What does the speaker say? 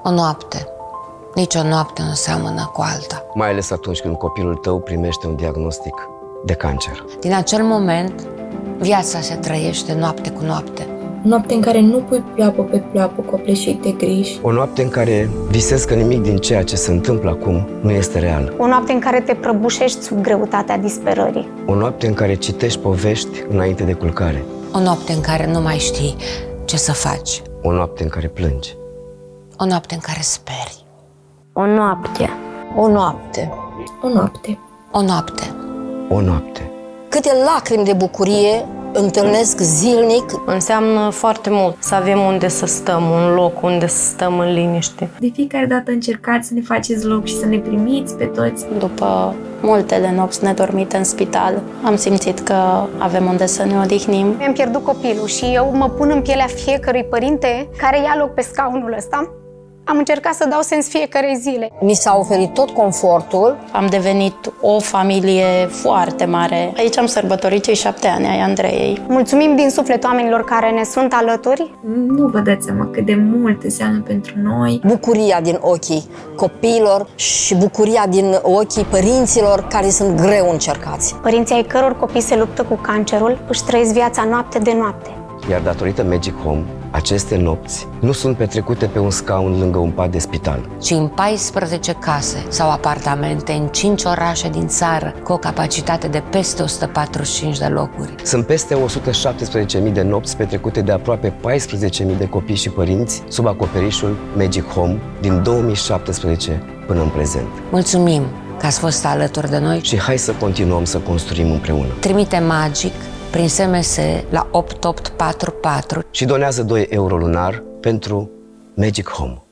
O noapte. Nici o noapte nu seamănă cu alta. Mai ales atunci când copilul tău primește un diagnostic de cancer. Din acel moment, viața se trăiește noapte cu noapte. O noapte în care nu pui pleoapă pe pleoapă copleșite griji. O noapte în care visezi că nimic din ceea ce se întâmplă acum nu este real. O noapte în care te prăbușești sub greutatea disperării. O noapte în care citești povești înainte de culcare. O noapte în care nu mai știi ce să faci. O noapte în care plângi. O noapte în care speri. O noapte. O noapte. O noapte. O noapte. O noapte. Câte lacrimi de bucurie întâlnesc zilnic. Înseamnă foarte mult să avem unde să stăm, un loc unde să stăm în liniște. De fiecare dată încercați să ne faceți loc și să ne primiți pe toți. După multele nopți nedormite în spital, am simțit că avem unde să ne odihnim. Mi-am pierdut copilul și eu mă pun în pielea fiecărui părinte care ia loc pe scaunul ăsta. Am încercat să dau sens fiecarei zile. Ni s-a oferit tot confortul. Am devenit o familie foarte mare. Aici am sărbătorit cei 7 ani ai Andreei. Mulțumim din suflet oamenilor care ne sunt alături. Nu vă dați seama cât de mult înseamnă pentru noi. Bucuria din ochii copiilor și bucuria din ochii părinților care sunt greu încercați. Părinții ai căror copii se luptă cu cancerul își trăiesc viața noapte de noapte. Iar datorită Magic Home, aceste nopți nu sunt petrecute pe un scaun lângă un pat de spital, Ci în 14 case sau apartamente în 5 orașe din țară, cu o capacitate de peste 145 de locuri. Sunt peste 117.000 de nopți petrecute de aproape 14.000 de copii și părinți sub acoperișul Magic Home din 2017 până în prezent. Mulțumim că ați fost alături de noi. Și hai să continuăm să construim împreună. Trimite Magic prin SMS la 8844 Și donează 2 euro lunar pentru Magic Home.